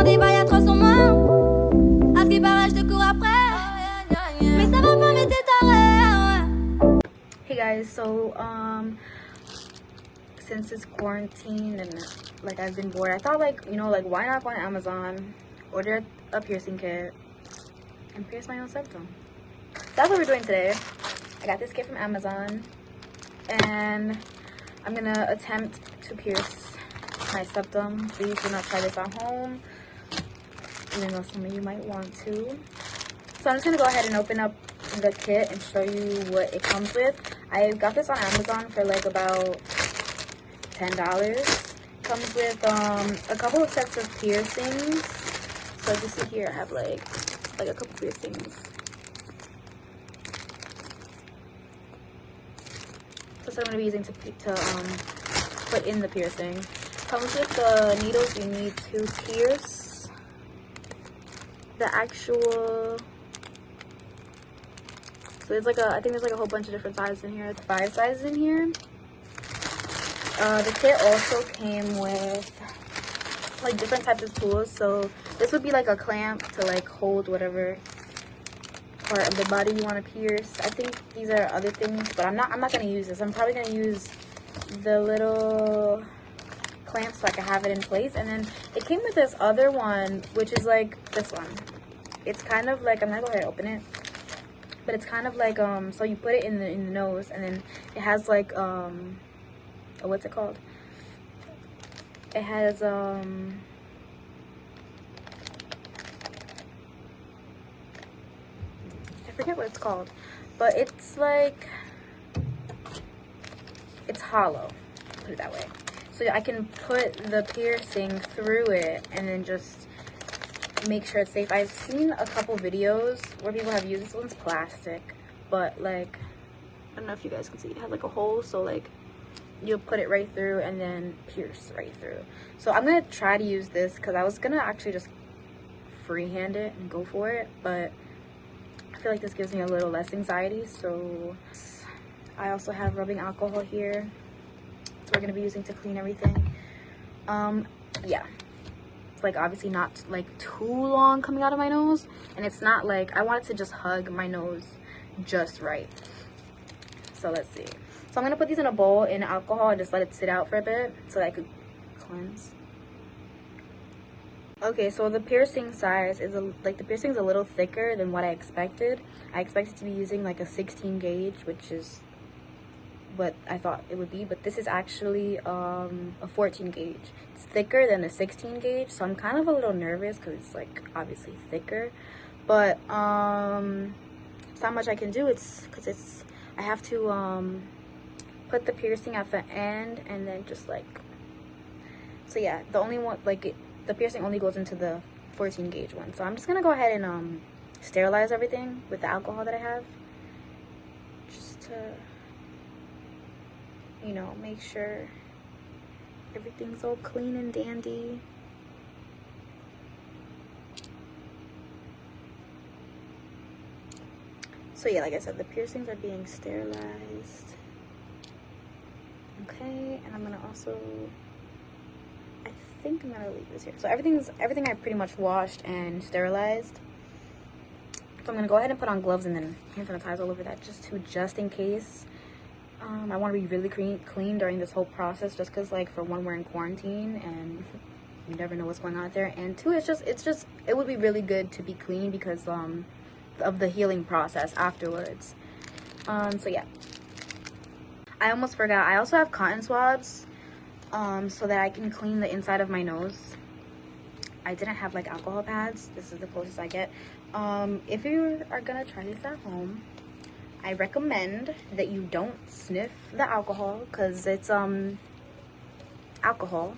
en débat, y'a 300 morts. À ce qui paraît, je te cours après. Mais ça va pas, mais t'es taré. Hey guys, so since it's quarantine and like I've been bored, I thought like, you know, like why not go on Amazon, order a piercing kit, and pierce my own septum. That's what we're doing today. I got this kit from Amazon, and I'm gonna attempt to pierce my septum. Please do not try this at home, even though some of you might want to. So I'm just gonna go ahead and open up the kit and show you what it comes with. I got this on Amazon for like about $10. Comes with a couple of sets of piercings. So as you see here, I have like a couple piercings. That's what I'm gonna be using to put in the piercing. Comes with the needles you need to pierce the actual. So there's like I think there's like a whole bunch of different sizes in here. 5 sizes in here. The kit also came with like different types of tools. So this would be like a clamp to like hold whatever part of the body you want to pierce. I think these are other things, but I'm not gonna use this. I'm probably gonna use the little clamp so I can have it in place. And then it came with this other one, which is like this one. It's kind of like, I'm gonna go ahead and open it, but it's kind of like so you put it in the nose, and then it has like what's it called? It has I forget what it's called, but it's like, it's hollow, put it that way. So I can put the piercing through it and then just make sure it's safe. I've seen a couple videos where people have used this. One's plastic, but like, I don't know if you guys can see, it has like a hole, so like you'll put it right through and then pierce right through. So I'm gonna try to use this because I was gonna actually just freehand it and go for it, but I feel like this gives me a little less anxiety. So I also have rubbing alcohol here, so we're gonna be using to clean everything. Yeah, it's like obviously not like too long coming out of my nose, and it's not like, I want it to just hug my nose just right. So let's see. So I'm gonna put these in a bowl in alcohol and just let it sit out for a bit so that I could cleanse. Okay, so the piercing size is the piercing's a little thicker than what I expected. I expected to be using like a 16 gauge, which is what I thought it would be, but this is actually a 14 gauge. It's thicker than the 16 gauge, so I'm kind of a little nervous because it's like obviously thicker, but it's not much I can do. It's because I have to put the piercing at the end and then just like, so yeah, the only one, like the piercing only goes into the 14 gauge one. So I'm just gonna go ahead and sterilize everything with the alcohol that I have, just to, you know, make sure everything's all clean and dandy. So yeah, like I said, the piercings are being sterilized. Okay, and I'm gonna also, I think I'm gonna leave this here. So everything I pretty much washed and sterilized. So I'm gonna go ahead and put on gloves and then hand sanitize all over that, just in case. I want to be really clean during this whole process, just because like for one, we're in quarantine and you never know what's going on out there, and two, it would be really good to be clean because of the healing process afterwards. So yeah, I almost forgot, I also have cotton swabs so that I can clean the inside of my nose. I didn't have like alcohol pads. This is the closest I get. If you are gonna try this at home, I recommend that you don't sniff the alcohol because it's alcohol.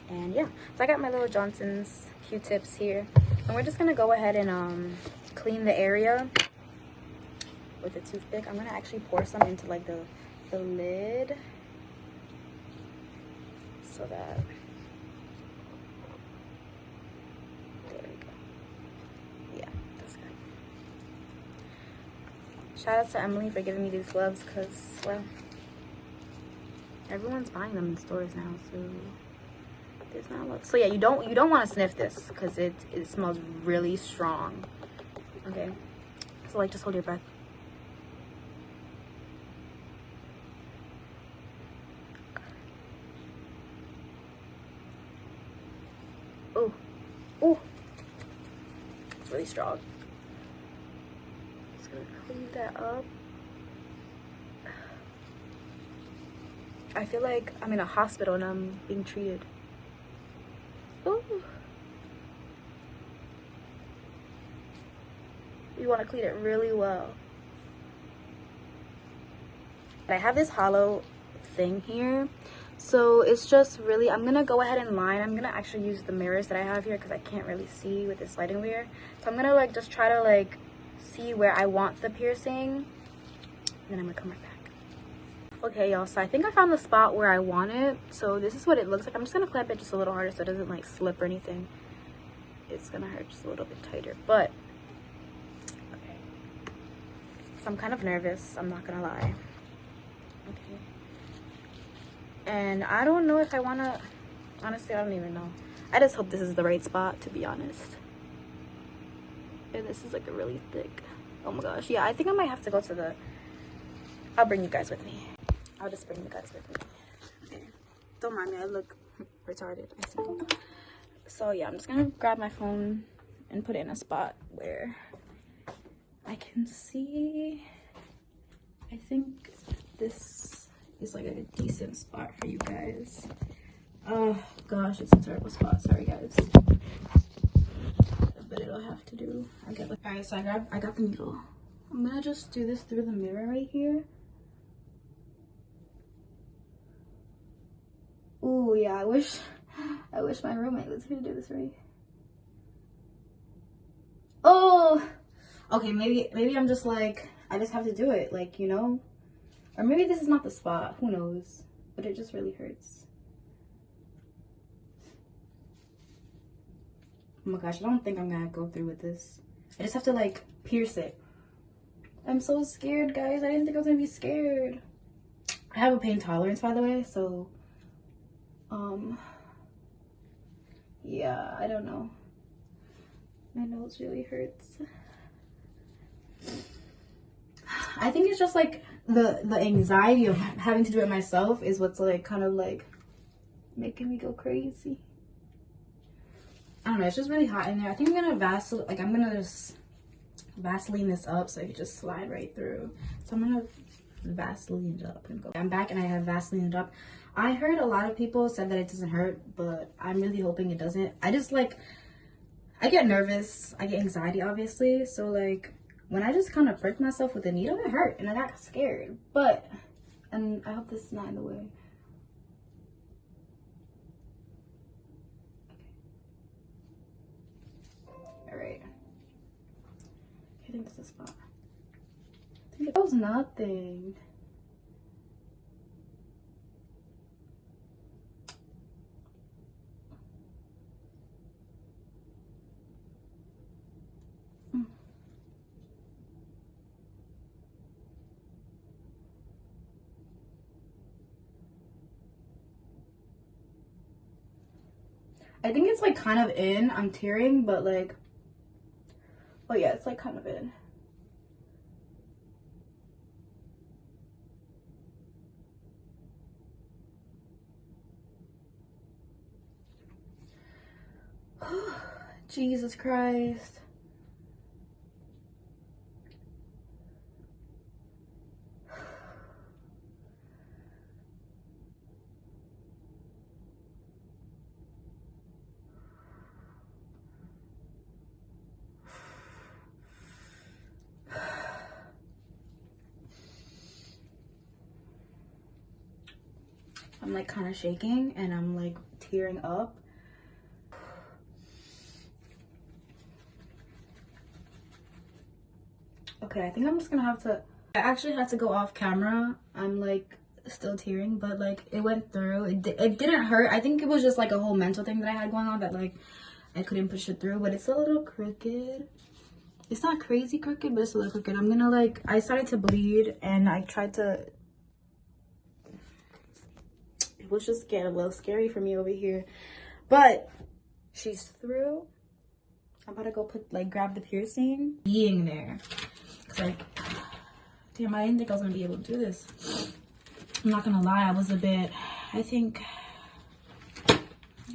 And yeah, so I got my little Johnson's Q-tips here, and we're just gonna go ahead and clean the area with a toothpick. I'm gonna actually pour some into like the lid so that, there we go. Yeah, that's good. Shout out to Emily for giving me these gloves because, well, everyone's buying them in stores now, so does not look. So yeah, you don't want to sniff this because it smells really strong. Okay, so like just hold your breath. Oh, oh, it's really strong. Just gonna clean that up. I feel like I'm in a hospital and I'm being treated. Ooh. You want to clean it really well. I have this hollow thing here, so it's just really, I'm gonna go ahead and line. I'm gonna actually use the mirrors that I have here because I can't really see with this lighting weird. So I'm gonna like just try to like see where I want the piercing, and then I'm gonna come right back. Okay, y'all, so I think I found the spot where I want it. So this is what it looks like. I'm just gonna clamp it just a little harder so it doesn't like slip or anything. It's gonna hurt just a little bit tighter, but okay. So I'm kind of nervous, I'm not gonna lie. Okay. And I don't know if I wanna, honestly, I don't even know. I just hope this is the right spot, to be honest. And this is like a really thick, oh my gosh. Yeah, I think I might have to go to the, I'll bring you guys with me. I'll just bring you guys with me. Okay. Don't mind me, I look retarded, I think. So yeah, I'm just gonna grab my phone and put it in a spot where I can see. I think this is like a decent spot for you guys. Oh gosh, it's a terrible spot, sorry guys. But it'll have to do. Alright, so I got the needle. I'm gonna just do this through the mirror right here. Ooh, yeah, I wish my roommate was here to do this for me. Oh, okay, maybe I'm just like, I just have to do it, like, you know? Or maybe this is not the spot, who knows? But it just really hurts. Oh my gosh, I don't think I'm gonna go through with this. I just have to like pierce it. I'm so scared, guys. I didn't think I was gonna be scared. I have a pain tolerance, by the way, so yeah, I don't know. My nose really hurts. I think it's just like the anxiety of having to do it myself is what's like kind of like making me go crazy. I don't know, it's just really hot in there. I think I'm gonna just Vaseline this up so it can just slide right through. So I'm gonna Vaseline it up and go. I'm back and I have Vaseline it up. I heard a lot of people said that it doesn't hurt, but I'm really hoping it doesn't. I just like, I get nervous, I get anxiety obviously, so like when I just kind of pricked myself with a needle, it hurt and I got scared. But, and I hope this is not in the way. Okay. Alright. I think this is fine. I think it was nothing. I think it's like kind of in. I'm tearing, but like, oh yeah, it's like kind of in. Jesus Christ. I'm like kind of shaking and I'm like tearing up. Okay, I think I'm just gonna have to, I actually had to go off camera. I'm like still tearing, but like it went through. It didn't hurt. I think it was just like a whole mental thing that I had going on that like I couldn't push it through, but it's a little crooked. It's not crazy crooked, but it's a little crooked. I'm gonna like, I started to bleed and I tried to, it was just getting a little scary for me over here. But she's through. I'm about to go grab the piercing. Being there. It's like, damn, I didn't think I was gonna be able to do this. I'm not gonna lie, I think,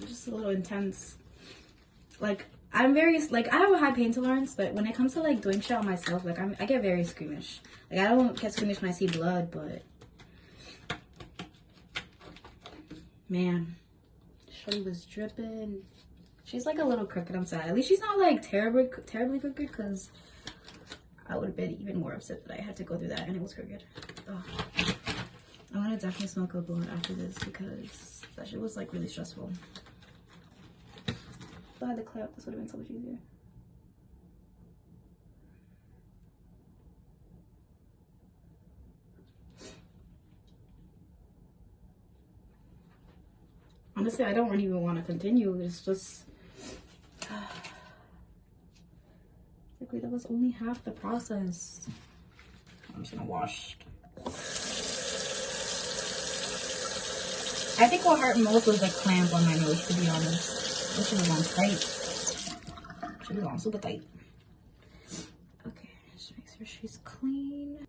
just a little intense. Like, I'm very, like, I have a high pain tolerance, but when it comes to, like, doing shit on myself, like, I get very squeamish. Like, I don't get squeamish when I see blood, but, man, Shorty was dripping. She's, like, a little crooked. I'm sad. At least she's not, like, terribly crooked, because I would have been even more upset that I had to go through that, and it was crooked. Ugh. I'm gonna definitely smoke a blunt after this, because that shit was, like, really stressful. If I had the clip, this would have been so much easier. Honestly, I don't really even want to continue. It's just... Like, that was only half the process. I'm just gonna wash. I think what hurt most was the clamp on my nose, to be honest. This should be on tight. Should be on super tight. Okay, just make sure she's clean.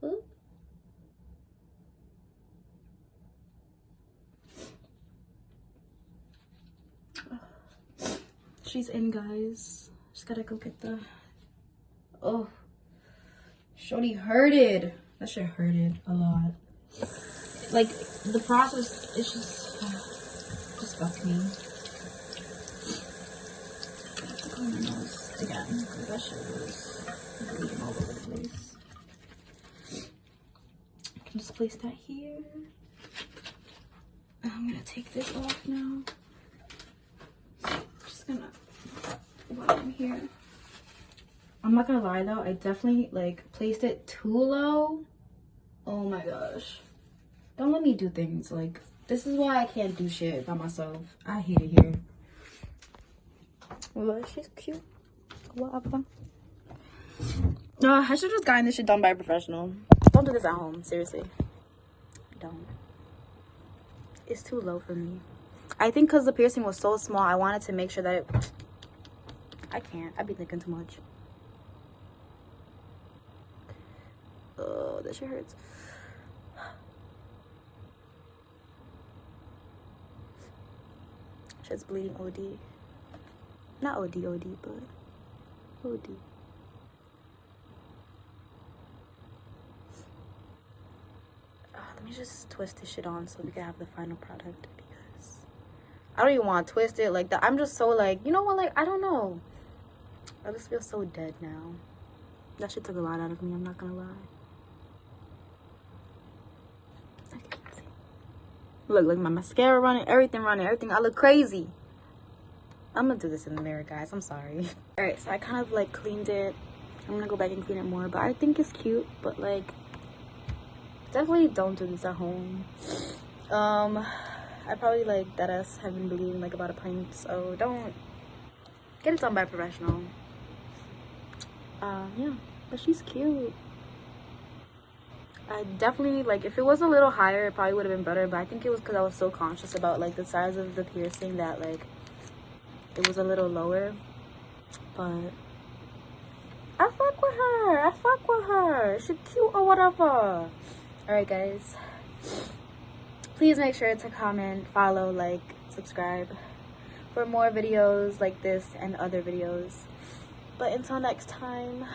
Ooh. She's in, guys. Just gotta go get the... Oh. Shorty hurted. That shit hurted a lot. Like, the process is just fucked me. I have to clean my nose again, because that shit was bleeding all over the place. I can just place that here. I'm gonna take this off now. Just gonna wipe in here. I'm not gonna lie though, I definitely like placed it too low. Oh my gosh. Don't let me do things. Like, this is why I can't do shit by myself. I hate it here. Look, she's cute. Whatever. No, I should have just gotten this shit done by a professional. Don't do this at home, seriously. Don't. It's too low for me. I think because the piercing was so small, I wanted to make sure that I can't. I be thinking too much. Oh, that shit hurts. Shit's bleeding OD. Not OD, but OD. Let me just twist this shit on so we can have the final product, because I don't even want to twist it like that. I'm just so like, you know what, like, I don't know. I just feel so dead now. That shit took a lot out of me, I'm not gonna lie. Look, my mascara running, everything. I look crazy. I'm gonna do this in the mirror, guys. I'm sorry. All right, so I kind of like cleaned it. I'm gonna go back and clean it more, but I think it's cute. But like, definitely don't do this at home. I probably like deadass have been bleeding like about a pint, so don't get it done by a professional. Yeah, but she's cute. I definitely, like, if it was a little higher, it probably would have been better, but I think it was because I was so conscious about, like, the size of the piercing that, like, it was a little lower. But I fuck with her. She cute or whatever. Alright, guys. Please make sure to comment, follow, like, subscribe for more videos like this and other videos. But until next time,